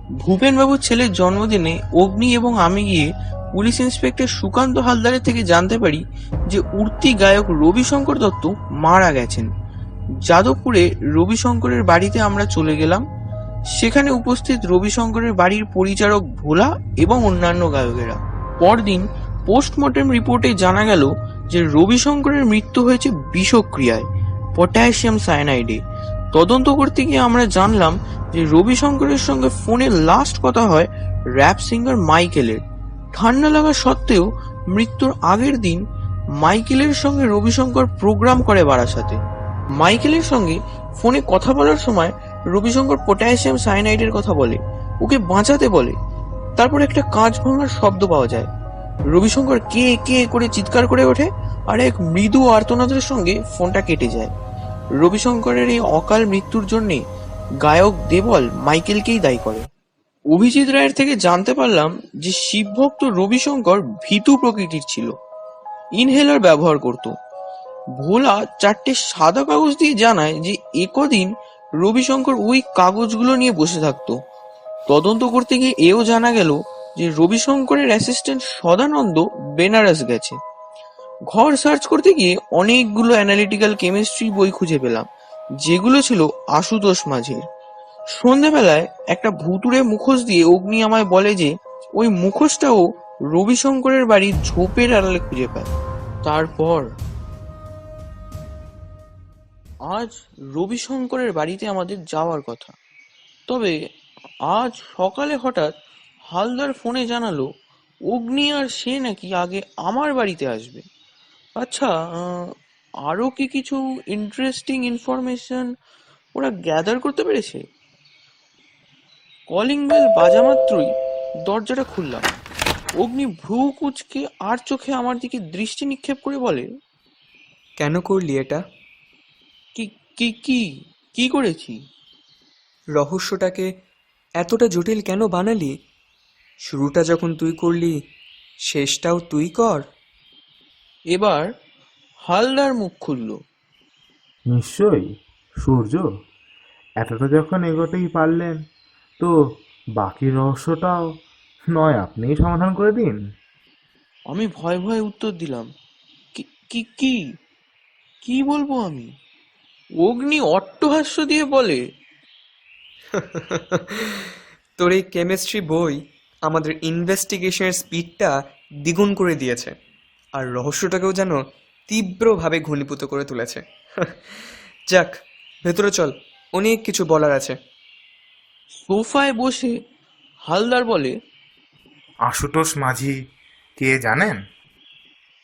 ভূপেনবাবুর ছেলের জন্মদিনে অগ্নি এবং আমি গিয়ে পুলিশ ইন্সপেক্টর সুকান্ত হালদারের থেকে জানতে পারি যে উঠতি গায়ক রবিশঙ্কর দত্ত মারা গেছেন। যাদবপুরে রবিশঙ্করের বাড়িতে আমরা চলে গেলাম। সেখানে উপস্থিত রবিশঙ্করের বাড়ির পরিচারক ভোলা এবং অন্যান্য গায়কেরা। পরদিন পোস্টমর্টেম রিপোর্টে জানা গেল যে রবিশঙ্করের মৃত্যু হয়েছে বিষক্রিয়ায়, পটাশিয়াম সায়ানাইডে। তদন্ত করতে গিয়ে আমরা জানলাম যে রবিশঙ্করের সঙ্গে ফোনে লাস্ট কথা হয় র্যাপ সিঙ্গার মাইকেলের। ঠান্ডা লাগা সত্ত্বেও মৃত্যুর আগের দিন মাইকেলের সঙ্গে রবিশঙ্কর প্রোগ্রাম করে বারাসাতে। মাইকেলের সঙ্গে ফোনে কথা বলার সময় রবিশঙ্কর পটাশিয়াম সায়ানাইডের কথা বলে, ওকে বাঁচাতে বলে। তারপর একটা কাঁচ ভাঙার শব্দ পাওয়া যায়। রবিশঙ্কর কে কে করে চিৎকার করে ওঠে আর এক মৃদু আর্তনাদের সঙ্গে ফোনটা কেটে যায়। রবিশঙ্করের এই অকাল মৃত্যুর জন্যে গায়ক দেবল মাইকেলকেই দায়ী করে। অভিজিৎ রায়ের থেকে জানতে পারলাম যে শিবভক্ত রবিশঙ্কর ভীতু প্রকৃতির ছিল, ইনহেলার ব্যবহার করত। ভোলা 4টে সাদা কাগজ দিয়ে জানায় যে একদিন রবিশঙ্কর ওই কাগজগুলো নিয়ে বসে থাকতো। তদন্ত করতে গিয়ে এও জানা গেল যে রবিশঙ্করের অ্যাসিস্ট্যান্ট সদানন্দ বেনারস গেছে। ঘর সার্চ করতে গিয়ে অনেকগুলো অ্যানালিটিক্যাল কেমিস্ট্রি বই খুঁজে পেলাম, যেগুলো ছিল আশুতোষ মাঝির। সন্ধেবেলায় একটা ভুতুড়ে মুখোশ দিয়ে অগ্নি আমায় বলে যে ওই মুখোশটাও রবিশঙ্করের বাড়ির ঝোপের আড়ালে খুঁজে পায়। তারপর আজ রবিশঙ্করের বাড়িতে আমাদের যাওয়ার কথা, তবে আজ সকালে হঠাৎ হালদার ফোনে জানালো অগ্নি আর সে নাকি আগে আমার বাড়িতে আসবে। আচ্ছা, আরো কি কিছু ইন্টারেস্টিং ইনফরমেশন ওরা গ্যাদার করতে পেরেছে? কলিং বেল বাজা মাত্রই দরজাটা খুললাম। অগ্নি ভ্রু কুঁচকে আর চোখে আমার দিকে দৃষ্টি নিক্ষেপ করে বলে, কেন করলি এটা? কি কি কি কি করেছি? রহস্যটাকে এতটা জটিল কেন বানালি? শুরুটা যখন তুই করলি, শেষটাও তুই কর। এবার হালদার মুখ খুলল। নিশ্চয়ই সূর্য, এতটা যখন এগোতেই পারলেন তো বাকি রহস্যটাও নয় আপনিই সমাধান করে দিন। আমি ভয়ে ভয়ে উত্তর দিলাম, কি কি কি কি বলবো আমি? অগ্নি অট্টহাস্য দিয়ে বলে, তোর এই কেমিস্ট্রি বই আমাদের ইনভেস্টিগেশনের স্পিডটা দ্বিগুণ করে দিয়েছে, আর রহস্যটাকেও যেন তীব্রভাবে ঘনীভূত করে তুলেছে। যাক, ভেতরে চল, অনেক কিছু বলার আছে। সোফায় বসে হালদার বলে, আশুতোষ মাঝি কে জানেন?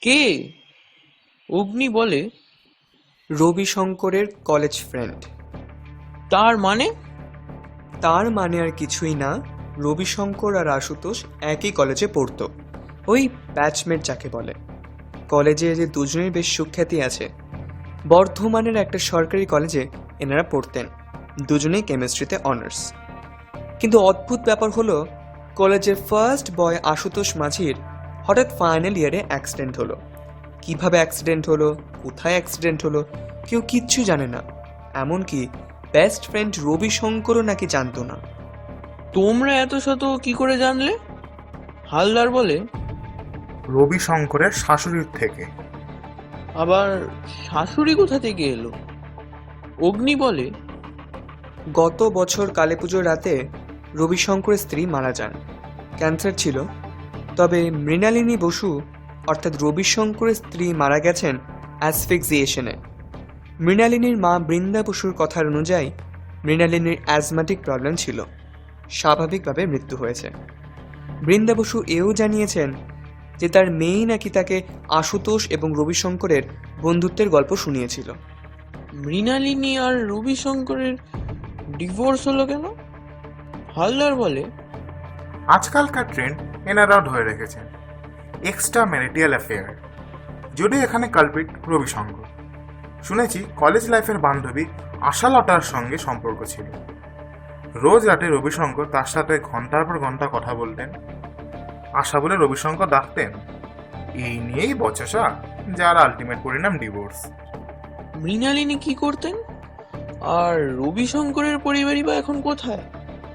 কে? অগ্নি বলে, রবিশঙ্করের কলেজ ফ্রেন্ড। তার মানে? তার মানে আর কিছুই না, রবিশঙ্কর আর আশুতোষ একই কলেজে পড়তো। ওই ব্যাচমেট যাকে বলে। কলেজে যে দুজনের বেশ সুখ্যাতি আছে। বর্ধমানের একটা সরকারি কলেজে এনারা পড়তেন, দুজনেই কেমিস্ট্রিতে অনার্স। কিন্তু অদ্ভুত ব্যাপার হলো, কলেজের ফার্স্ট বয় আশুতোষ মাঝির হঠাৎ ফাইনাল ইয়ারে অ্যাক্সিডেন্ট হলো। কিভাবে অ্যাক্সিডেন্ট হলো, কোথায় অ্যাক্সিডেন্ট হলো, কেউ কিচ্ছু জানে না। এমনকি বেস্ট ফ্রেন্ড রবিশঙ্করও নাকি জানতো না। তোমরা এত শত কি করে জানলে? হালদার বলে, রবিশঙ্করের শাশুড়ির থেকে। আবার শাশুড়ি কোথা থেকে এলো? অগ্নি বলে, গত বছর কালীপুজোর রাতে রবিশঙ্করের স্ত্রী মারা যান। ক্যান্সার ছিল। তবে মৃণালিনী বসু অর্থাৎ রবিশঙ্করের স্ত্রী মারা গেছেন অ্যাসফিক্সিয়েশনে। মৃণালিনীর মা বৃন্দা বসুর কথার অনুযায়ী মৃণালিনীর অ্যাজমাটিক প্রবলেম ছিল, স্বাভাবিকভাবে মৃত্যু হয়েছে। বৃন্দা বসু এও জানিয়েছেন যে তার মেয়েই নাকি তাকে আশুতোষ এবং রবিশঙ্করের বন্ধুত্বের গল্প শুনিয়েছিল। মৃণালিনী আর রবিশঙ্করের ডিভোর্স হলো কেন? হালদার বলে, আজকালকার ট্রেন্ড এনারাও ধরে রেখেছেন, এক্সট্রা ম্যারিটাল অ্যাফেয়ার। যদিও এখানে কালপিট রবিশঙ্কর। শুনেছি কলেজ লাইফের বান্ধবী আশালতার সঙ্গে সম্পর্ক ছিল। রোজ রাতে রবিশঙ্কর তার সাথে ঘন্টার পর ঘন্টা কথা বলতেন। আশা বলে রবিশঙ্কর ডাকতেন। এই নিয়েই বচসা, যার আলটিমেট পরিণাম ডিভোর্স। মৃণালিনী কি করতেন? আর রবিশঙ্করের পরিবারই বা এখন কোথায়?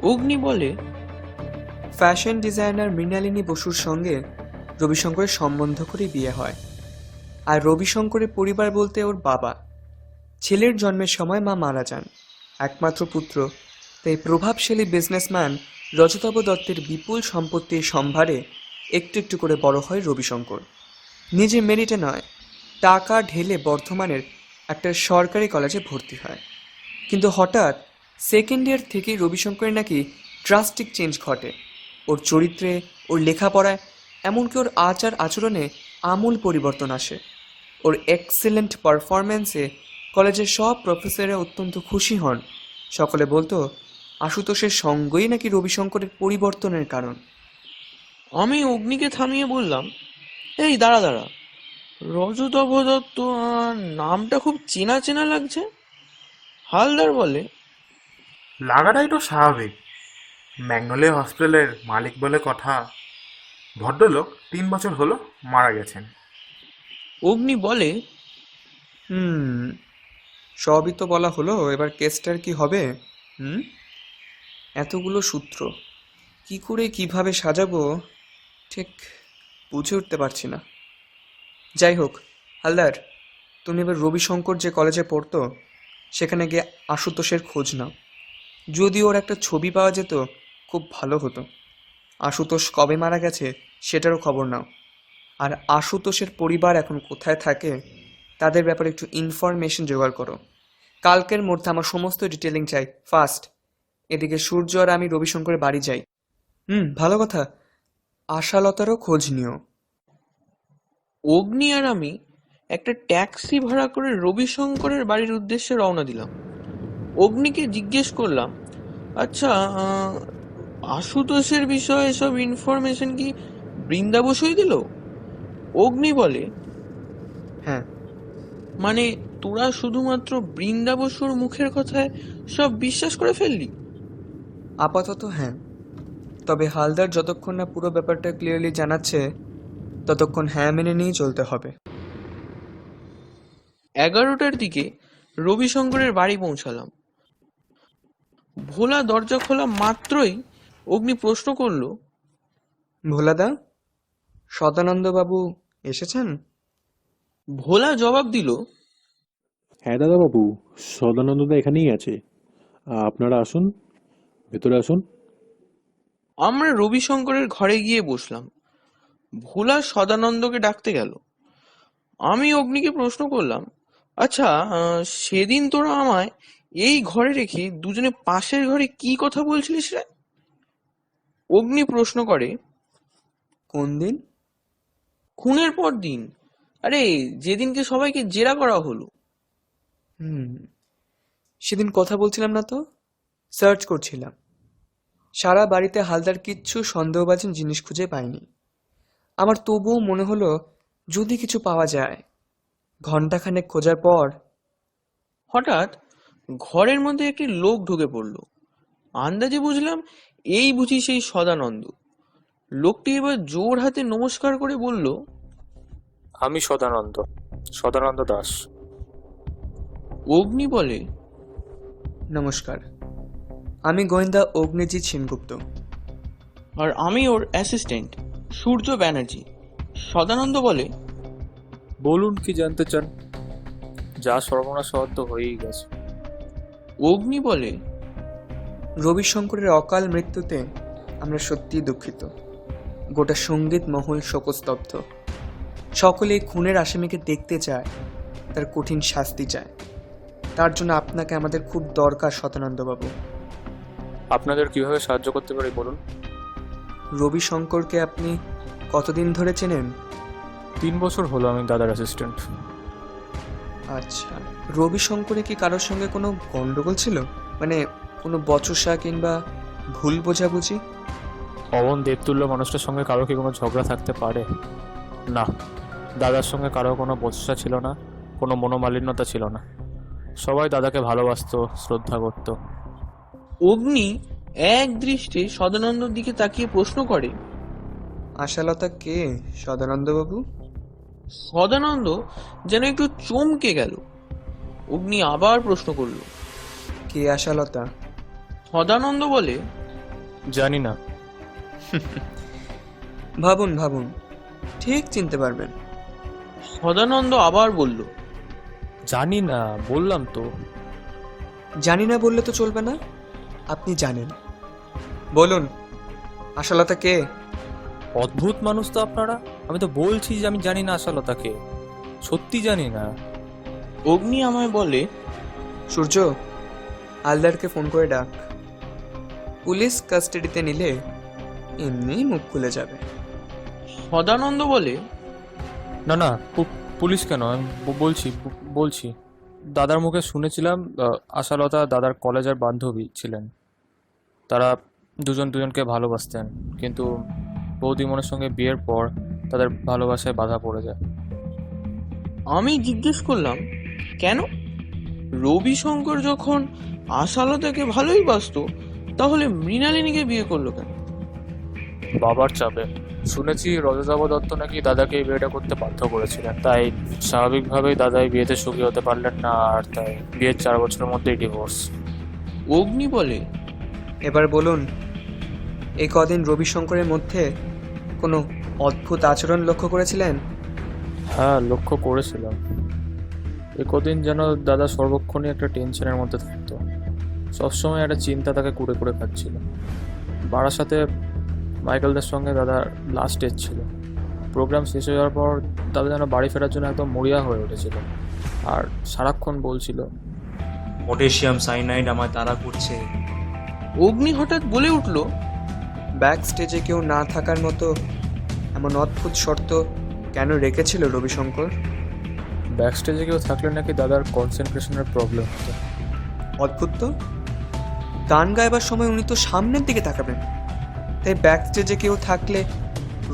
অগ্নি বলে, ফ্যাশন ডিজাইনার মৃণালিনী বসুর সঙ্গে রবিশঙ্করের সম্বন্ধ করে বিয়ে হয়। আর রবিশঙ্করের পরিবার বলতে ওর বাবা। ছেলের জন্মের সময় মা মারা যান। একমাত্র পুত্র, তাই প্রভাবশালী বিজনেসম্যান রজতাভ দত্তের বিপুল সম্পত্তির সম্ভারে একটু একটু করে বড় হয় রবিশঙ্কর। নিজের মেরিটে নয়, টাকা ঢেলে বর্ধমানের একটা সরকারি কলেজে ভর্তি হয়। কিন্তু হঠাৎ সেকেন্ড ইয়ার থেকেই রবিশঙ্করের নাকি ড্রাস্টিক চেঞ্জ ঘটে। ওর চরিত্রে, ওর লেখাপড়ায়, এমনকি ওর আচার আচরণে আমূল পরিবর্তন আসে। ওর এক্সেলেন্ট পারফরম্যান্সে কলেজের সব প্রফেসররা অত্যন্ত খুশি হন। সকলে বলতো আশুতোষের সঙ্গই নাকি রবিশঙ্করের পরিবর্তনের কারণ। আমি অগ্নিকে থামিয়ে বললাম, এই দাঁড়া দাঁড়া, রজতভ দত্ত, নামটা খুব চেনা চেনা লাগছে। হালদার বলে, লাগাটাই তো স্বাভাবিক, ম্যাগনোলিয়া হসপিটালের মালিক বলে কথা। ভদ্রলোক 3 বছর হলো মারা গেছেন। অগ্নি বলে, সবই তো বলা হলো, এবার কেসটার কি হবে? এতগুলো সূত্র কি করে কিভাবে সাজাবো ঠিক বুঝে উঠতে পারছি না। যাই হোক হালদার, তুমি এবার রবিশঙ্কর যে কলেজে পড়তো সেখানে গিয়ে আশুতোষের খোঁজ নাও। যদি ওর একটা ছবি পাওয়া যেত খুব ভালো হতো। আশুতোষ কবে মারা গেছে সেটারও খবর নাও। আর আশুতোষের পরিবার এখন কোথায় থাকে তাদের ব্যাপারে একটু ইনফরমেশন জোগাড় করো। কালকের মধ্যে আমার সমস্ত ডিটেলিং চাই, ফাস্ট। এদিকে সূর্য আর আমি রবিশঙ্করের বাড়ি যাই। ভালো কথা, আশালতারও খোঁজ নিও। অগ্নি আর আমি একটা ট্যাক্সি ভাড়া করে রবিশঙ্করের বাড়ির উদ্দেশ্যে রওনা দিলাম। অগ্নিকে জিজ্ঞেস করলাম, আচ্ছা, আশুতোষের বিষয়ে সব ইনফরমেশন কি বৃন্দা বসুই দিল? অগ্নি বলে, হ্যাঁ। মানে তোরা শুধুমাত্র বৃন্দা বসুর মুখের কথায় সব বিশ্বাস করে ফেললি? আপাতত হ্যাঁ, তবে হালদার যতক্ষণ না পুরো ব্যাপারটা ক্লিয়ারলি জানাচ্ছে ততক্ষণ হ্যাঁ মেনে নিয়েই চলতে হবে। 11টার দিকে রবিশঙ্করের বাড়ি পৌঁছালাম। ভোলা দরজা খোলা মাত্রই অগ্নি প্রশ্ন করলো, ভোলাদা, সদানন্দবাবু এসেছেন? ভোলা জবাব দিল, হ্যাঁ দাদাবাবু, সদানন্দদা এখানেই আছে। আপনারা আসুন, ভেতরে আসুন। আমরা রবিশঙ্করের ঘরে গিয়ে বসলাম। ভোলা সদানন্দকে ডাকতে গেল। আমি অগ্নিকে প্রশ্ন করলাম, আচ্ছা, সেদিন তোরা আমায় এই ঘরে রেখে দুজনে পাশের ঘরে কি কথা বলছিলিস রে? অগ্নি প্রশ্ন করে, কোন দিন? খুনের পর দিন, আরে যেদিনকে সবাইকে জেরা করা হলো। সেদিন কথা বলছিলাম না তো, সার্চ করছিলাম। সারা বাড়িতে হালদার কিচ্ছু সন্দেহভাজন জিনিস খুঁজে পাইনি। আমার তবুও মনে হলো যদি কিছু পাওয়া যায়। ঘন্টাখানেক খোঁজার পর হঠাৎ ঘরের মধ্যে একটি লোক ঢুকে পড়ল। আন্দাজে বুঝলাম এই বুঝি সেই সদানন্দ। লোকটি এবার জোর হাতে নমস্কার করে বলল, আমি সদানন্দ, সদানন্দ দাস। অগ্নি বলে, নমস্কার, আমি গোয়েন্দা অগ্নিজিৎ সেনগুপ্ত। আর আমি ওর অ্যাসিস্ট্যান্ট সূর্য ব্যানার্জি। সদানন্দ বলে, বলুন কি জানতে চান? যা সর্বনাশ হওয়ার তো হয়েই গেছে। অগ্নি বলে, রবিশঙ্করের অকাল মৃত্যুতে আমরা সত্যিই দুঃখিত। গোটা সঙ্গীত মহল শোকস্তব্ধ। সকলে এই খুনের আসামিকে দেখতে চায়, তার কঠিন শাস্তি চায়। তার জন্য আপনাকে আমাদের খুব দরকার সদানন্দবাবু। আপনাদের কিভাবে সাহায্য করতে পারি বলুন? রবিশঙ্করকে আপনি কতদিন ধরে চেনেন? 3 বছর হলো আমি দাদার অ্যাসিস্ট্যান্ট। আচ্ছা, রবিশঙ্করে কি কারোর সঙ্গে কোনো গন্ডগোল ছিল? মানে কোনো বচসা কিংবা ভুল বোঝাবুঝি? অবন দেবতুল্য মানুষটার সঙ্গে কারো কি কোনো ঝগড়া থাকতে পারে? না, দাদার সঙ্গে কারো কোনো বচসা ছিল না, কোনো মনোমালিন্যতা ছিল না। সবাই দাদাকে ভালোবাসতো, শ্রদ্ধা করত। অগ্নি এক দৃষ্টে সদানন্দর দিকে তাকিয়ে প্রশ্ন করে, আশালতা কে সদানন্দবাবু? সদানন্দ যেন একটু চমকে গেল। অগ্নি আবার প্রশ্ন করল। কে আশালতা? সদানন্দ বলে, জানি না, ভাবুন ভাবুন, ঠিক চিনতে পারবেন। সদানন্দ আবার বলল, জানি না, বললাম তো। জানি না বললে তো চলবে না, আপনি জানেন। বলুন, আশালতা কে? অদ্ভুত মানুষ তো আপনারা। আমি তো বলছি যে আমি জানি না আশালতাকে, সত্যি জানি না। অগ্নি আমায় বলে, সূর্য, হালদারকে ফোন করে ডাক। পুলিশ কাস্টাডিতে নিলে এমনি মুখ খুলে যাবে। সদানন্দ বলে, না না, পুলিশ কেন? আমি বলছি দাদার মুখে শুনেছিলাম আশালতা দাদার কলেজের বান্ধবী ছিলেন। তারা দুজনকে ভালোবাসতেন, কিন্তু বৌদিমনের সঙ্গে বিয়ের পর তাদের ভালোবাসায় বাধা পড়ে যায়। আমি জিজ্ঞেস করলাম, কেন? রবিশঙ্কর যখন আশালতাকে ভালোই বাসতো, তাহলে মৃণালিনীকে বিয়ে করলো কেন? বাবার চাপে। শুনেছি রজতাভ দত্ত নাকি দাদাকে এই বিয়েটা করতে বাধ্য করেছিলেন, তাই স্বাভাবিকভাবেই দাদা এই বিয়েতে সুখী হতে পারলেন না, আর তাই বিয়ের 4 বছরের মধ্যেই ডিভোর্স। অগ্নি বলে, এবার বলুন, এই কদিন রবিশঙ্করের মধ্যে কোনো অদ্ভুত আচরণ লক্ষ্য করেছিলেন? হ্যাঁ, লক্ষ্য করেছিলাম। এ কদিন যেন দাদা সর্বক্ষণই একটা টেনশনের মধ্যে থাকতো। সবসময় একটা চিন্তা তাকে কুড়ে কুড়ে খাচ্ছিল। বারাসাতে মাইকেলদের সঙ্গে দাদার লাস্ট ডেট ছিল। প্রোগ্রাম শেষ হয়ে যাওয়ার পর দাদা যেন বাড়ি ফেরার জন্য একদম মরিয়া হয়ে উঠেছিল, আর সারাক্ষণ বলছিল, পটাশিয়াম সাইনাইড আমায় তাড়া করছে। অগ্নি হঠাৎ বলে উঠল, ব্যাক স্টেজে কেউ না থাকার মতো এমন অদ্ভুত শর্ত কেন রেখেছিল রবিশঙ্কর? ব্যাক স্টেজে কেউ থাকলে নাকি দাদার কনসেন্ট্রেশনের প্রবলেম হতো। অদ্ভুত তো, গান গাইবার সময় উনি তো সামনের দিকে তাকাবেন, তাই ব্যাক স্টেজে কেউ থাকলে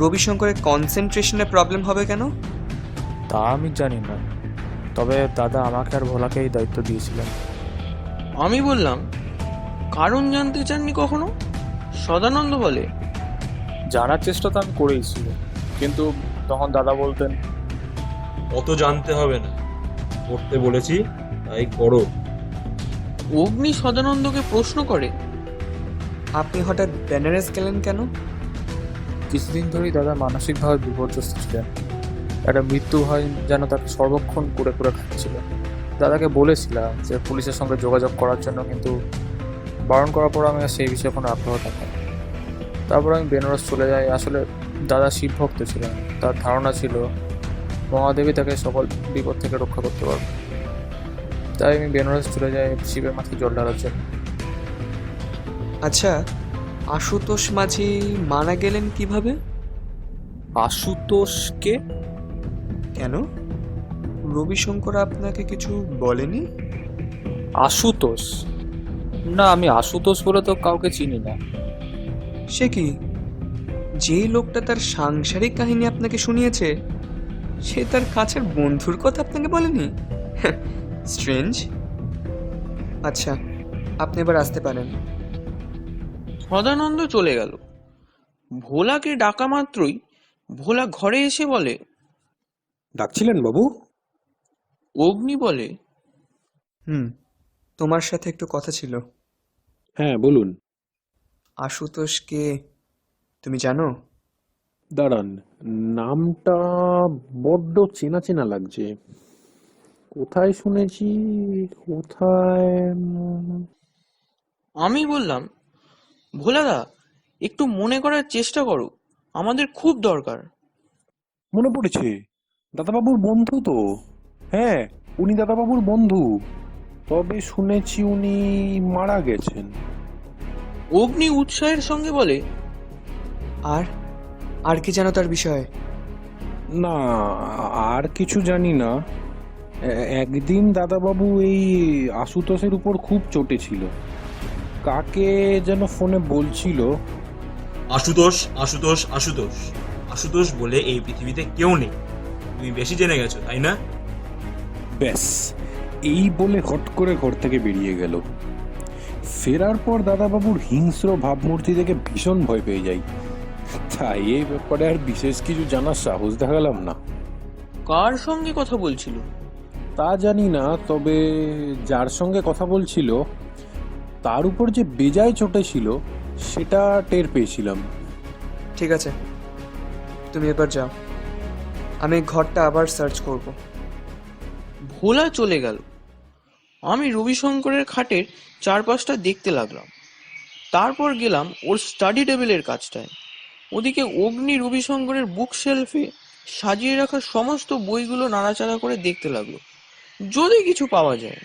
রবিশঙ্করের কনসেন্ট্রেশনের প্রবলেম হবে কেন? তা আমি জানি না, তবে দাদা আমাকে আর ভোলাকে এই দায়িত্ব দিয়েছিলেন। আমি বললাম, কারণ জানতে চাননি কখনো? সদানন্দ বলে, জানার চেষ্টা তো আমি করেইছি, কিন্তু তখন দাদা বলতেন, অত জানতে হবে না, করতে বলেছি তাই করো। অগ্নি সদানন্দকে প্রশ্ন করে, আপনি হঠাৎ বেনারস গেলেন কেন? কিছুদিন ধরেই দাদা মানসিকভাবে বিপর্যস্ত ছিলেন। একটা মৃত্যু ভয় যেন তাকে সর্বক্ষণ কুড়ে কুড়ে খাচ্ছিল। দাদাকে বলেছিলাম যে পুলিশের সঙ্গে যোগাযোগ করার জন্য, কিন্তু বারণ করার পর আমি আর সেই বিষয়ে কোনো আগ্রহ থাকি না। তারপর আমি বেনারস চলে যাই। আসলে দাদা শিব ভক্ত ছিলেন, তার ধারণা ছিল মহাদেবী তাকে সকল বিপদ থেকে রক্ষা করতে পারবে। তাই আমি বেনারস চলে যাই শিবের মাথায় জল ঢালার জন্য। আচ্ছা, আশুতোষ মাঝি মারা গেলেন কিভাবে? আশুতোষকে? কেন, রবিশঙ্কর আপনাকে কিছু বলেনি? আশুতোষ? না, আমি আশুতোষ বলে তো কাউকে চিনি না। সে কি, যেই লোকটা তার সাংসারিক কাহিনী আপনাকে শুনিয়েছে সে তার কাছের বন্ধুর কথা আপনাকে বলেনি? স্ট্রেঞ্জ। আচ্ছা, আপনি এবার আসতে পারেন। সদানন্দ চলে গেল। ভোলাকে ডাকা মাত্রই ভোলা ঘরে এসে বলে, ডাকছিলেন বাবু? অগ্নি বলে, তোমার সাথে একটু কথা ছিল। হ্যাঁ বলুন। আশুতোষকে তুমি জানো? দাঁড়ান, নামটা বড্ড চেনা চেনা লাগছে। কোথায় শুনেছি, কোথায় আমি বললাম, ভোলাদা, একটু মনে করার চেষ্টা করো, আমাদের খুব দরকার। মনে পড়েছে, দাদাবাবুর বন্ধু তো। হ্যাঁ, উনি দাদাবাবুর বন্ধু। তবে শুনেছি উনি মারা গেছেন। অগ্নি উৎসাহের সঙ্গে বলে, আর আর কি জানো তার বিষয়ে? না, আর কিছু জানি না। একদিন দাদাবাবু এই আশুতোষের উপর খুব চটেছিল। কাকে যেন ফোনে বলছিল, আশুতোষ আশুতোষ আশুতোষ আশুতোষ বলে এই পৃথিবীতে কেউ নেই। তুমি বেশি জেনে গেছো, তাই না? ব্যাস এই বলে হট করে ঘর থেকে বেরিয়ে গেল। ফেরার পর দাদাবাবুর হিংস্র ভাবমূর্তি দেখে ভীষণ ভয় পেয়ে যাই। তাই এই ব্যাপারে আর বিশেষ কিছু জানার সাহস দেখালাম না। কার সঙ্গে কথা বলছিল? তা জানি না, তবে যার সঙ্গে কথা বলছিল তার উপর যে বেজায় চটেছিল সেটা টের পেয়েছিলাম। ঠিক আছে, তুমি এবার যাও, আমি ঘরটা আবার সার্চ করব। ভোলা চলে গেল। আমি রবিশঙ্করের খাটের চারপাশটা দেখতে লাগলাম। তারপর গেলাম ওর স্টাডি টেবিলের কাছটায়। ওদিকে অগ্নি রবিশঙ্করের বুক শেলফে সাজিয়ে রাখা সমস্ত বইগুলো নাড়াচাড়া করে দেখতে লাগলো, যদি কিছু পাওয়া যায়।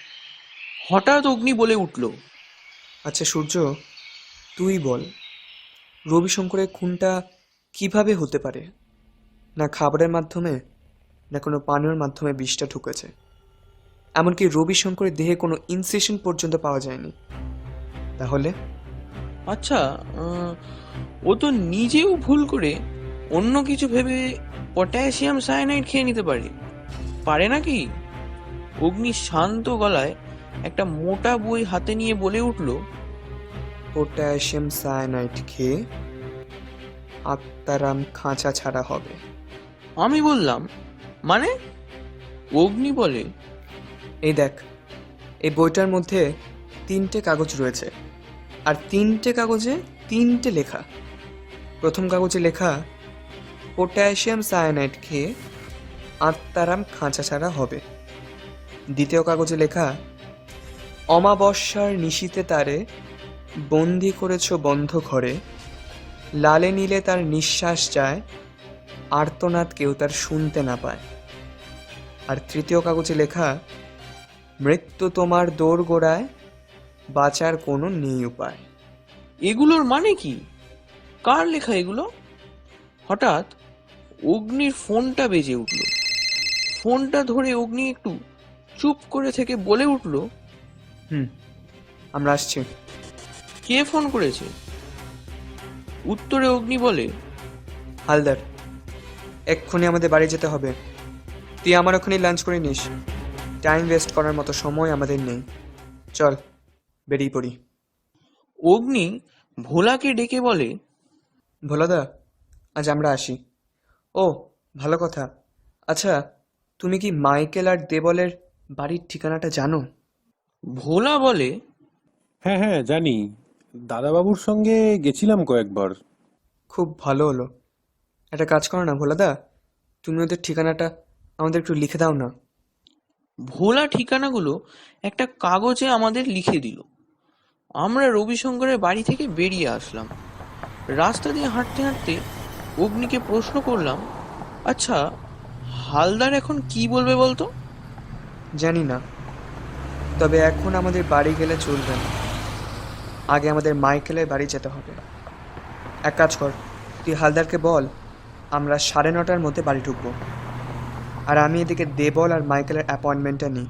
হঠাৎ অগ্নি বলে উঠল, আচ্ছা সূর্য, তুই বল, রবিশঙ্করের খুনটা কিভাবে হতে পারে? না খাবারের মাধ্যমে, না কোনো পানীয়র মাধ্যমে বিষটা ঢুকেছে? এমনকি রবিশঙ্করের দেহে কোনো ইনসিশন পর্যন্ত পাওয়া যায়নি। তাহলে আচ্ছা, ও তো নিজেও ভুল করে অন্য কিছু ভেবে পটাশিয়াম সায়ানাইড খেয়ে নিতে পারে, পারে নাকি? অগ্নি শান্ত গলায় একটা মোটা বই হাতে নিয়ে বলে উঠল, পটাশিয়াম সায়ানাইড খেয়ে আত্মারাম খাঁচা ছাড়া হবে। আমি বললাম, মানে? অগ্নি বলে, এই দেখ, এই বইটার মধ্যে 3টে কাগজ রয়েছে, আর 3টে কাগজে 3টে লেখা। প্রথম কাগজে লেখা পটাশিয়াম সায়ানাইড খেয়ে আত্মারাম খাঁচা ছাড়া হবে। দ্বিতীয় কাগজে লেখা অমাবস্যার নিশীতে তারে বন্দি করেছ বন্ধ ঘরে, লালে নীলে তার নিঃশ্বাস যায়, আর্তনাদ কেউ তার শুনতে না পায়। আর তৃতীয় কাগজে লেখা মৃত্যু তোমার দোর গোড়ায়, বাঁচার কোনো নেই উপায়। এগুলোর মানে কি? কার লেখা এগুলো? হঠাৎ অগ্নির ফোনটা বেজে উঠল। ফোনটা ধরে অগ্নি একটু চুপ করে থেকে বলে উঠল, আমরা আসছি। কে ফোন করেছে? উত্তরে অগ্নি বলে, হালদার, এক্ষুনি আমাদের বাড়ি যেতে হবে। তুই আমার ওখানে লাঞ্চ করে নিস, টাইম ওয়েস্ট করার মতো সময় আমাদের নেই। চল বেরিয়ে পড়ি। অগ্নি ভোলাকে ডেকে বলে, ভোলাদা, আজ আমরা আসি। ও ভালো কথা। আচ্ছা, তুমি কি মাইকেল আর দেবলের বাড়ির ঠিকানাটা জানো? ভোলা বলে, হ্যাঁ হ্যাঁ জানি, দাদাবাবুর সঙ্গে গেছিলাম কয়েকবার। খুব ভালো হলো। একটা কাজ করো না ভোলাদা, তুমি ওদের ঠিকানাটা আমাদের একটু লিখে দাও না। ভোলা ঠিকানাগুলো একটা কাগজে আমাদের লিখে দিল। আমরা রবিশঙ্করের বাড়ি থেকে বেরিয়ে আসলাম। রাস্তা দিয়ে হাঁটতে হাঁটতে অগ্নিকে প্রশ্ন করলাম, আচ্ছা, হালদার এখন কি বলবে বলতো? জানি না, তবে এখন আমাদের বাড়ি গেলে চলবে না। আগে আমাদের মাইকেলের বাড়ি যেতে হবে। এক কাজ কর, তুই হালদারকে বল আমরা 9:30টার মধ্যে বাড়ি ঢুকবো, আর আমি এদিকে দেবল আর মাইকেলের অ্যাপয়েন্টমেন্টটা নিই।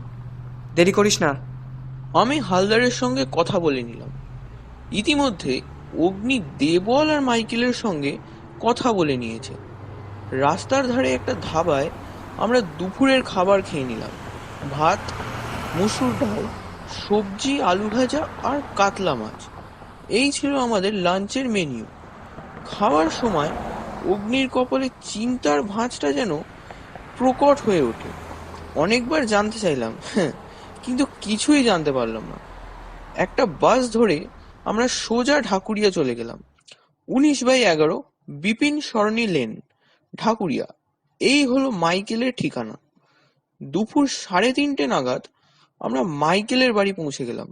দেরি করিস না। আমি হালদারের সঙ্গে কথা বলে নিলাম। ইতিমধ্যে অগ্নি দেবল আর মাইকেলের সঙ্গে কথা বলে নিয়েছে। রাস্তার ধারে একটা ধাবায় আমরা দুপুরের খাবার খেয়ে নিলাম। ভাত, মুসুর ডাল, সবজি, আলু ভাজা আর কাতলা মাছ, এই ছিল আমাদের লাঞ্চের মেনু। খাওয়ার সময় অগ্নির কপালে চিন্তার ভাঁজটা যেন প্রকট হয়ে ওঠে। অনেকবার জানতে চাইলাম, কিন্তু কিছুই জানতে পারলাম না। একটা বাস ধরে আমরা সোজা ঢাকুরিয়া চলে গেলাম। 19/11 বিপিন সরণি লেন, ঢাকুরিয়া। এই হলো মাইকেলের ঠিকানা। দুপুর 3:30 নাগাদ আমরা মাইকেলের বাড়ি পৌঁছে গেলাম।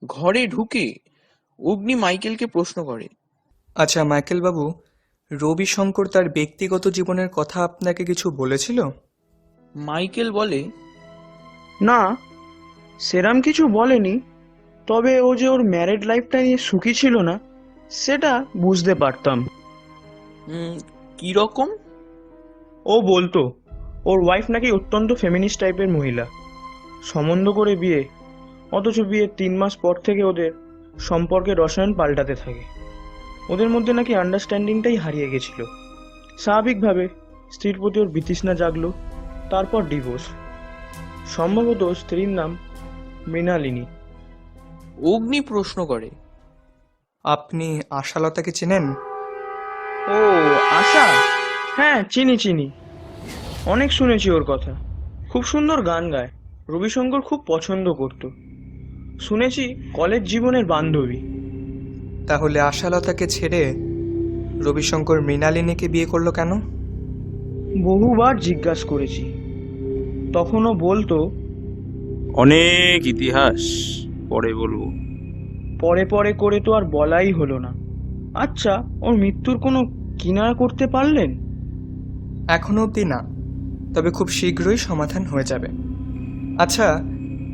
ঘরে ঢুকে অগ্নি মাইকেলকে প্রশ্ন করে, আচ্ছা মাইকেল বাবু, রবিশঙ্কর তার ব্যক্তিগত জীবনের কথা আপনাকে কিছু বলেছিল? মাইকেল বলে, না, সেরাম কিছু বলেনি। তবে ও যে ওর ম্যারেড লাইফটা নিয়ে সুখী ছিল না, সেটা বুঝতে পারতাম। কি রকম? ও বলতো ওর ওয়াইফ নাকি অত্যন্ত ফেমিনিস্ট টাইপের মহিলা, সম্বন্ধ করে বিয়ে, অথচ বিয়ের 3 মাস পর থেকে ওদের সম্পর্কের রসায়ন পাল্টাতে থাকে। ওদের মধ্যে নাকি আন্ডারস্ট্যান্ডিংটাই হারিয়ে গেছিল। স্বাভাবিকভাবে স্ত্রীর প্রতি ওর বিতৃষ্ণা জাগলো, তারপর ডিভোর্স। সম্ভবত স্ত্রীর নাম মৃণালিনী। অগ্নি প্রশ্ন করে, আপনি আশালতাকে চেনেন? ও আশা, হ্যাঁ চিনি চিনি, অনেক শুনেছি ওর কথা। খুব সুন্দর গান গায়, রবিশঙ্কর খুব পছন্দ করত। শুনেছি কলেজ জীবনের বান্ধবী। তাহলে আশালতাকে ছেড়ে রবিশঙ্কর মৃণালিনীকে বিয়ে করলো কেন? বহুবার জিজ্ঞাসা করেছি, তখনও বলতো অনেক ইতিহাস, পরে বলবো। পরে পরে করে তো আর বলাই হলো না। আচ্ছা, ওর মৃত্যুর কোনো কিনারা করতে পারলেন? এখনো অবধি না, তবে খুব শীঘ্রই সমাধান হয়ে যাবে। আচ্ছা,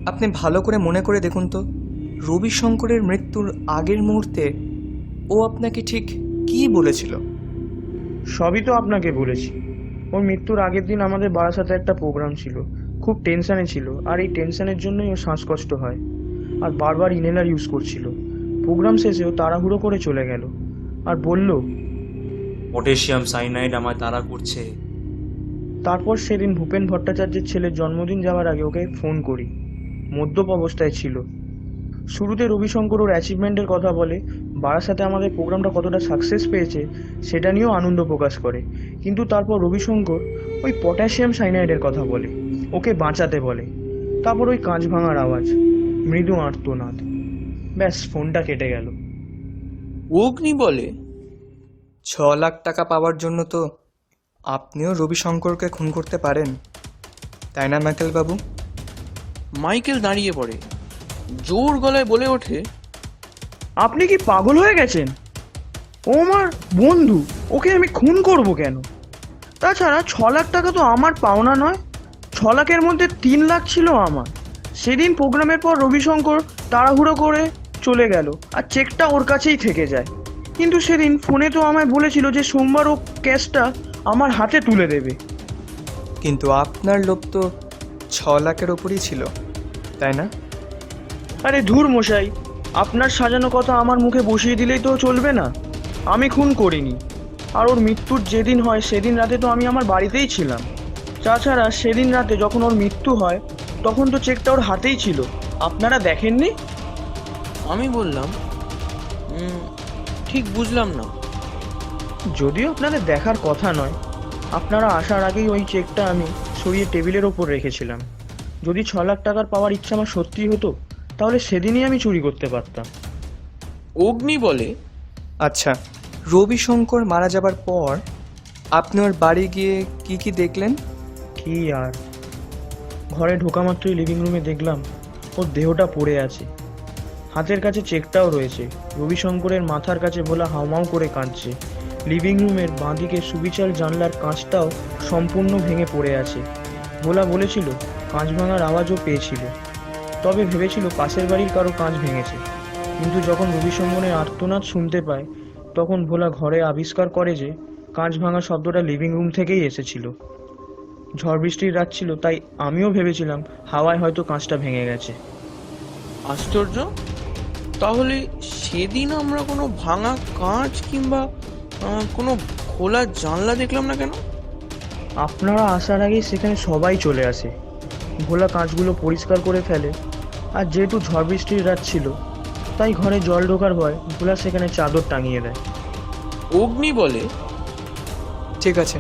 আপনি ভালো করে মনে করে দেখুন তো, রবিশঙ্করের মৃত্যুর আগের মুহূর্তে ও আপনাকে ঠিক কী বলেছিল? সবই তো আপনাকে বলেছি। ওর মৃত্যুর আগের দিন আমাদের বারাসাতে একটা প্রোগ্রাম ছিল, খুব টেনশনে ছিল, আর এই টেনশনের জন্যই ওর শ্বাসকষ্ট হয়, আর বারবার ইনহেলার ইউজ করছিল। প্রোগ্রাম শেষে ও তাড়াহুড়ো করে চলে গেল আর বলল, পটাশিয়াম সাইনাইড আমায় তাড়া করছে। তারপর সেদিন ভূপেন ভট্টাচার্যের ছেলের জন্মদিন যাওয়ার আগে ওকে ফোন করি। মদ্যপ অবস্থায় ছিল। শুরুতে রবিশঙ্কর ওর অ্যাচিভমেন্টের কথা বলে, বারাসাতে আমাদের প্রোগ্রামটা কতটা সাকসেস পেয়েছে সেটা নিয়েও আনন্দ প্রকাশ করে। কিন্তু তারপর রবিশঙ্কর ওই পটাশিয়াম সাইনাইডের কথা বলে, ওকে বাঁচাতে বলে। তারপর ওই কাঁচ ভাঙার আওয়াজ, মৃদু আর্তনাদ, ব্যাস ফোনটা কেটে গেল। অগ্নি বলে, 6 লাখ টাকা পাওয়ার জন্য তো আপনিও রবিশঙ্করকে খুন করতে পারেন, তাই না মাইকেল বাবু? মাইকেল দাঁড়িয়ে পড়ে, জোর গলায় বলে ওঠে, আপনি কি পাগল হয়ে গেছেন? ও আমার বন্ধু, ওকে আমি খুন করব কেন? তাছাড়া 6 লাখ টাকা তো আমার পাওনা নয়, 6 লাখের মধ্যে 3 লাখ ছিল আমার। সেদিন প্রোগ্রামের পর রবিশঙ্কর তাড়াহুড়ো করে চলে গেল আর চেকটা ওর কাছেই থেকে যায়। কিন্তু সেদিন ফোনে তো আমায় বলেছিল যে সোমবার ও ক্যাশটা আমার হাতে তুলে দেবে। কিন্তু আপনার লোভ তো 6 লাখের ওপরই ছিল, তাই না? আরে ধুর মশাই, আপনার সাজানো কথা আমার মুখে বসিয়ে দিলেই তো চলবে না। আমি খুন করিনি, আর ওর মৃত্যুর যেদিন হয় সেদিন রাতে তো আমি আমার বাড়িতেই ছিলাম। তাছাড়া সেদিন রাতে যখন ওর মৃত্যু হয় তখন তো চেকটা ওর হাতেই ছিল, আপনারা দেখেননি? আমি বললাম, ঠিক বুঝলাম না। যদিও আপনাদের দেখার কথা নয়, আপনারা আসার আগেই ওই চেকটা আমি সরিয়ে টেবিলের ওপর রেখেছিলাম। যদি 6 লাখ টাকার পাওয়ার ইচ্ছা আমার সত্যি হতো তাহলে সেদিনই আমি চুরি করতে পারতাম। অগ্নি বলে, আচ্ছা, রবিশঙ্কর মারা যাবার পর আপনি ওর বাড়ি গিয়ে কি কি দেখলেন? কি আর, ঘরে ঢোকা মাত্রই লিভিং রুমে দেখলাম ওর দেহটা পড়ে আছে, হাতের কাছে চেকটাও রয়েছে। রবিশঙ্করের মাথার কাছে ভোলা হাউমাউ করে কাঁদছে। লিভিং রুমের বাঁদিকে সুবিচার জানলার কাঁচটাও সম্পূর্ণ ভেঙে পড়ে আছে। ভোলা বলেছিল কাঁচ ভাঙার আওয়াজও পেয়েছিল, তবে ভেবেছিল পাশের বাড়ির কারো কাঁচ ভেঙেছে। কিন্তু যখন রবিশঙ্করের আর্তনাদ শুনতে পায় তখন ভোলা ঘরে আবিষ্কার করে যে কাঁচ ভাঙা শব্দটা লিভিং রুম থেকেই এসেছিল। ঝড় বৃষ্টির রাত ছিল, তাই আমিও ভেবেছিলাম হাওয়ায় হয়তো কাঁচটা ভেঙে গেছে। আশ্চর্য, তাহলে সেদিন আমরা কোনো ভাঙা কাঁচ কিংবা কোনো খোলা জানলা দেখলাম না কেন? আপনারা আসার আগেই সেখানে সবাই চলে আসে। ভোলা কাঁচগুলো পরিষ্কার করে ফেলে, আর যেহেতু ঝড় বৃষ্টির রাত ছিল তাই ঘরে জল ঢোকার ভয় ভোলা সেখানে চাদর টাঙিয়ে দেয়। অগ্নি বলে, ঠিক আছে,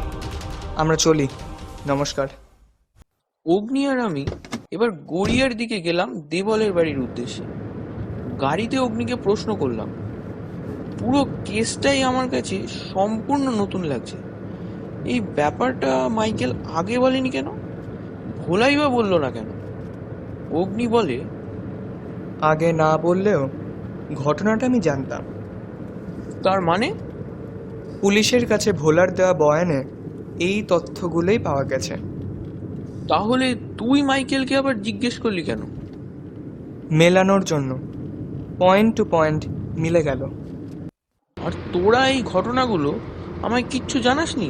আমরা চলি, নমস্কার। অগ্নি আর আমি এবার গড়িয়ার দিকে গেলাম দেবলের বাড়ির উদ্দেশ্যে। গাড়িতে অগ্নিকে প্রশ্ন করলাম। পুরো কেসটাই আমার কাছে সম্পূর্ণ নতুন লাগছে। এই ব্যাপারটা মাইকেল আগে বলেনি কেন? ভোলাই বা বললো না কেন? অগ্নি বলে, আগে না বললেও ঘটনাটা আমি জানতাম। তার মানে? পুলিশের কাছে ভোলার দেওয়া বয়ানে এই তথ্যগুলোই পাওয়া গেছে। তাহলে তুই মাইকেলকে আবার জিজ্ঞেস করলি কেন? মেলানোর জন্য। পয়েন্ট টু পয়েন্ট মিলে গেল। আর তোরা এই ঘটনাগুলো আমায় কিচ্ছু জানাসনি?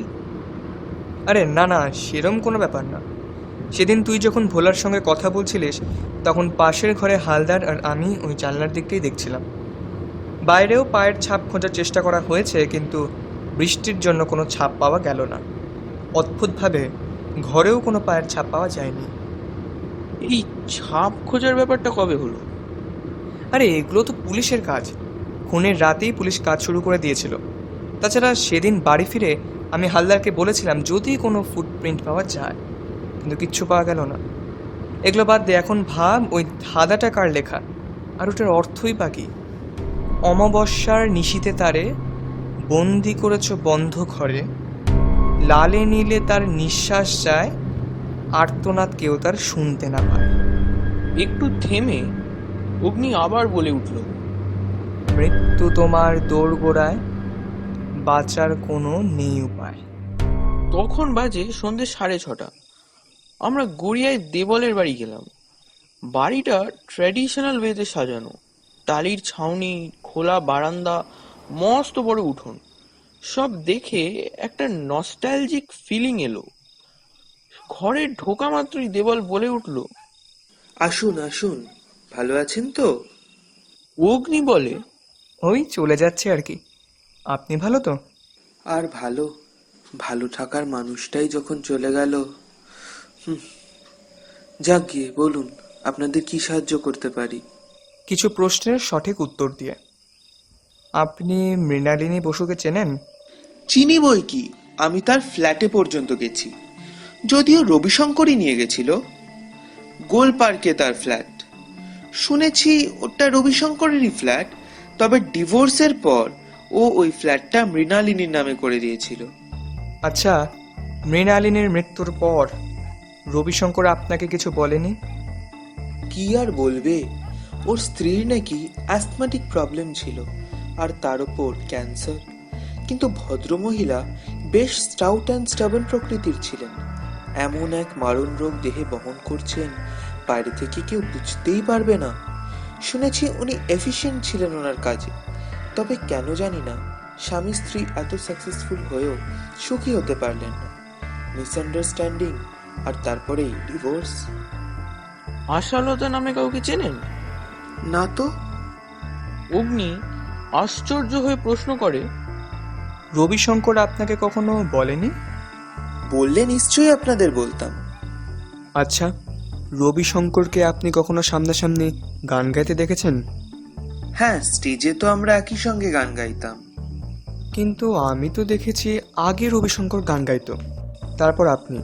আরে না না, সেরম কোনো ব্যাপার না। সেদিন তুই যখন ভোলার সঙ্গে কথা বলছিলিস তখন পাশের ঘরে হালদার আর আমি ওই জানলার দিকটাই দেখছিলাম। বাইরেও পায়ের ছাপ খোঁজার চেষ্টা করা হয়েছে, কিন্তু বৃষ্টির জন্য কোনো ছাপ পাওয়া গেল না। অদ্ভুতভাবে ঘরেও কোনো পায়ের ছাপ পাওয়া যায়নি। এই ছাপ খোঁজার ব্যাপারটা কবে হলো? আরে এগুলো তো পুলিশের কাজ। খুনের রাতেই পুলিশ কাজ শুরু করে দিয়েছিল। তাছাড়া সেদিন বাড়ি ফিরে আমি হালদারকে বলেছিলাম যদি কোনো ফুটপ্রিন্ট পাওয়া যায়, কিন্তু কিচ্ছু পাওয়া গেল না। এগুলো বাদ দে, এখন ভাব ওই ধাঁধাটা কার লেখা, আর ওটার অর্থই বা কী? অমাবস্যার নিশীতে তারে বন্দি করেছ বন্ধ ঘরে, লালে নীলে তার নিঃশ্বাস যায়, আর্তনাদ কেউ তার শুনতে না পায়। একটু থেমে অগ্নি আবার বলে উঠল, মৃত্যু তোমার দোরগোড়ায়, বাঁচার কোনো নেই উপায়। তখন বাজে সন্ধ্যে 6:30। আমরা গড়িয়ায় দেবলের বাড়ি গেলাম। বাড়িটা ট্র্যাডিশনাল ওয়েতে সাজানো, টালির ছাউনি, খোলা বারান্দা, মস্ত বড় উঠোন। সব দেখে একটা নস্টালজিক ফিলিং এলো। ঘরে ঢোকা মাত্রই দেবল বলে উঠল, আসুন আসুন, ভালো আছেন তো? অগ্নি বলে, ওই চলে যাচ্ছে আর কি। আপনি ভালো তো? আর ভালো, ভালো থাকার মানুষটাই যখন চলে গেল। যাক গিয়ে বলুন, আপনাদের কি সাহায্য করতে পারি? কিছু প্রশ্নের সঠিক উত্তর দিয়ে। আপনি মৃণালিনী বসুকে চেনেন? চিনি বই কি, আমি তার ফ্ল্যাটে পর্যন্ত গেছি। যদিও রবিশঙ্করই নিয়ে গেছিল। গোল পার্কে তার ফ্ল্যাট। শুনেছি ওটা রবিশঙ্করেরই ফ্ল্যাট, তবে ডিভোর্সের পর ও ওই ফ্ল্যাটটা মৃণালিনীর নামে করে দিয়েছিল। আচ্ছা, মৃণালিনীর মৃত্যুর পর রবিশঙ্কর আপনাকে কিছু বলেনি? কি আর বলবে, ওর স্ত্রীর নাকি অ্যাস্থমাটিক প্রবলেম ছিল, আর তার উপর ক্যান্সার। কিন্তু ভদ্রমহিলা বেশ স্টাউট অ্যান্ড স্টাবন প্রকৃতির ছিলেন। এমন এক মারণ রোগ দেহে বহন করছেন, বাইরে থেকে কেউ বুঝতেই পারবে না। শুনেছি উনি এফিশিয়েন্ট ছিলেন ওনার কাজে, তবে কেন জানি না স্বামী স্ত্রী এত সাকসেসফুল হয়েও সুখী হতে পারলেন না। মিসআন্ডারস্ট্যান্ডিং, আর তারপরেই ডিভোর্স। আশালতা নামে কাউকে চেনেন? না তো। অগ্নি আশ্চর্য হয়ে প্রশ্ন করে, রবিশঙ্কর আপনাকে কখনো বলেনি? বললে নিশ্চয়ই আপনাদের বলতাম। আচ্ছা, রবিশঙ্করকে আপনি কখনো সামনাসামনি গান গাইতে দেখেছেন? হ্যাঁ, স্টেজে তো আমরা একই সঙ্গে গান গাইতাম। কিন্তু আমি তো দেখেছি আগে রবিশঙ্কর গান গাইতো, তারপর আপনি।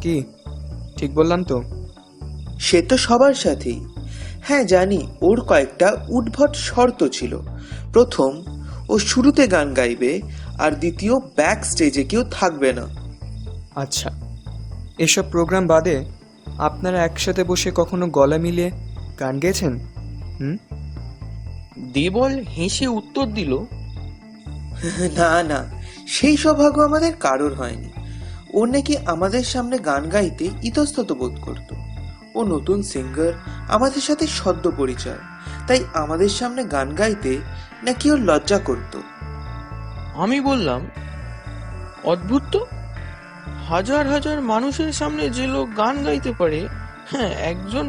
কি ঠিক বললাম তো? সে তো সবার সাথেই। হ্যাঁ জানি, ওর কয়েকটা উদ্ভট শর্ত ছিল। প্রথম, ও শুরুতে গান গাইবে, আর দ্বিতীয়, ব্যাক স্টেজে কেউ থাকবে না। আচ্ছা, এসব প্রোগ্রাম বাদে আপনারা একসাথে বসে কখনো গলা মিলিয়ে গান গেয়েছেন? দেবল হেসে উত্তর দিল, না না, সেই সৌভাগ্য আমাদের কারোর হয়নি। ও নাকি আমাদের সামনে গান গাইতে ইতস্তত বোধ করত। ও নতুন সিঙ্গার, আমাদের সাথে সদ্য পরিচয়, তাই আমাদের সামনে গান গাইতে নাকি ও লজ্জা করত। আমি বললাম, অদ্ভুত তো, হাজার হাজার মানুষের সামনে যে লোক গান গাইতে পারে, হ্যাঁ একজন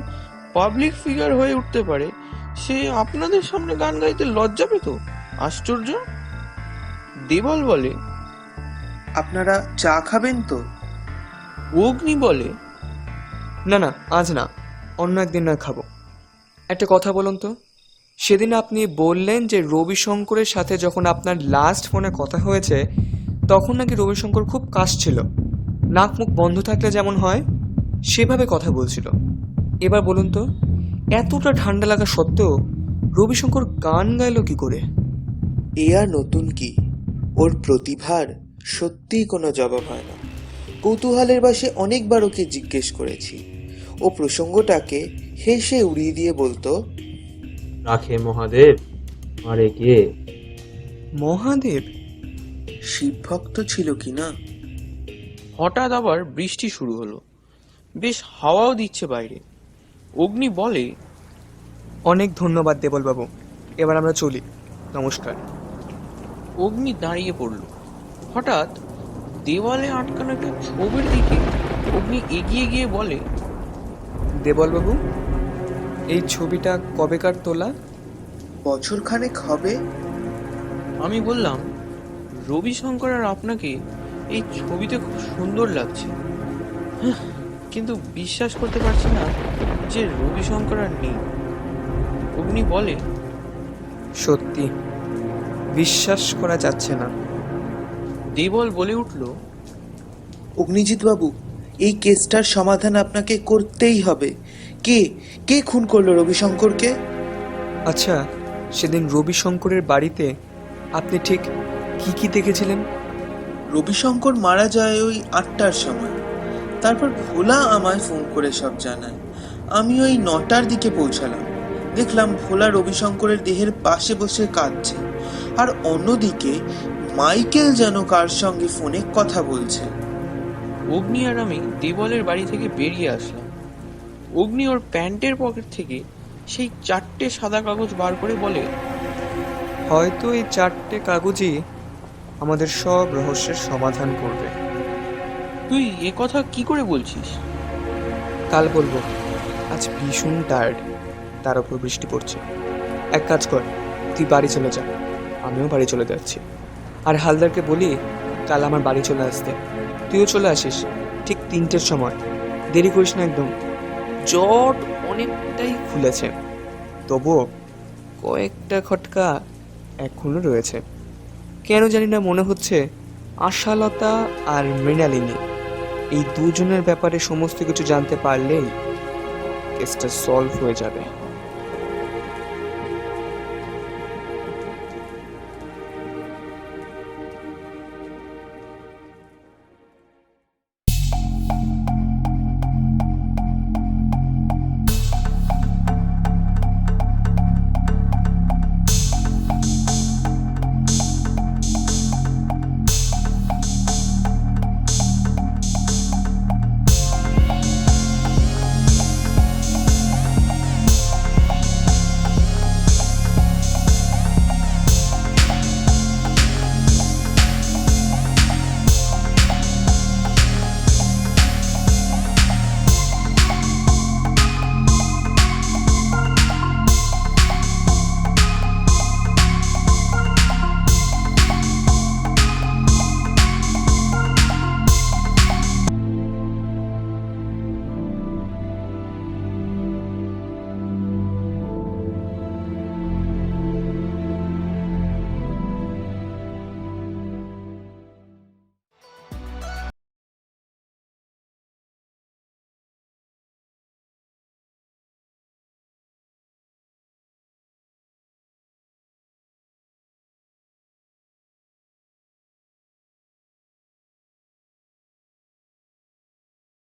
পাবলিক ফিগার হয়ে উঠতে পারে, সে আপনাদের সামনে গান গাইতে লজ্জা পেত? আশ্চর্য। দেবল বলে, আপনারা চা খাবেন তো? অগ্নি বলে, না না, আজ না, অন্য একদিন নয় খাবো। একটা কথা বলুন তো, সেদিন আপনি বললেন যে রবিশঙ্করের সাথে যখন আপনার লাস্ট ফোনে কথা হয়েছে তখন নাকি রবিশঙ্কর খুব কাশছিল, নাক মুখ বন্ধ থাকলে যেমন হয় সেভাবে কথা বলছিল। এবার বলুন তো, এতটা ঠান্ডা লাগা সত্ত্বেও রবিশঙ্কর গান গাইলো কি করে? এ আর নতুন কি, ওর প্রতিভার সত্যিই কোনো জবাব হয় না। কৌতূহলের বশে অনেকবার ওকে জিজ্ঞেস করেছি। ও প্রসঙ্গটাকে হেসে উড়িয়ে দিয়ে বলতো, রাখে মহাদেব, আরে কে? মহাদেব? শিবভক্ত ছিল কি না। হঠাৎ আবার বৃষ্টি শুরু হলো, বেশ হাওয়াও দিচ্ছে বাইরে। অগ্নি বলে, অনেক ধন্যবাদ দেবলবাবু, এবার আমরা চলি, নমস্কার। অগ্নি দাঁড়িয়ে পড়ল। হঠাৎ দেওয়ালে আটকানো একটা ছবির দিকে অগ্নি এগিয়ে গিয়ে বলে, দেবলবাবু, এই ছবিটা কবেকার তোলা? বছরখানেক হবে। আমি বললাম, রবিশঙ্কর আর আপনাকে এই ছবিতে খুব সুন্দর লাগছে, কিন্তু বিশ্বাস করতে পারছি না যে রবিশঙ্কর আর নেই। অগ্নি বলে, সত্যি বিশ্বাস করা যাচ্ছে না। দেবল বলে উঠল, অগ্নিজিৎ বাবু, এই কেসটার সমাধান আপনাকে করতেই হবে। কে কে খুন করলো রবিশঙ্করকে? আচ্ছা, সেদিন রবিশঙ্করের বাড়িতে আপনি ঠিক কি কি দেখেছিলেন? রবিশঙ্কর মারা যায় ওই 8টার সময়। তারপর ভোলা আমায় ফোন করে সব জানায়। আমি ওই 9টার দিকে পৌঁছালাম। দেখলাম ভোলা রবিশঙ্করের দেহের পাশে বসে কাঁদছে, আর অন্যদিকে মাইকেল যেন কার সঙ্গে ফোনে কথা বলছে। অগ্নি আর আমি দেবলের বাড়ি থেকে বেরিয়ে আসলাম। অগ্নি ওর প্যান্টের পকেট থেকে সেই 4টে সাদা কাগজ বার করে বলে, হয়তো এই 4টে কাগজই আমাদের সব রহস্যের সমাধান করবে। তুই এ কথা কি করে বলছিস? কাল বলবো, আজ ভীষণ টায়ার্ড, তার উপর বৃষ্টি পড়ছে। এক কাজ কর, তুই বাড়ি চলে যা, আমিও বাড়ি চলে যাচ্ছি। আর হালদারকে বলি কাল আমার বাড়ি চলে আসতে। তুইও চলে আসিস ঠিক 3টের সময়, দেরি করিস না একদম। জট অনেকটাই খুলেছে, তবুও কয়েকটা খটকা এখনো রয়েছে। কেন জানি না মনে হচ্ছে আশালতা আর মৃণালিনী এই দুজনের ব্যাপারে সমস্ত কিছু জানতে পারলেই কেসটা সলভ হয়ে যাবে।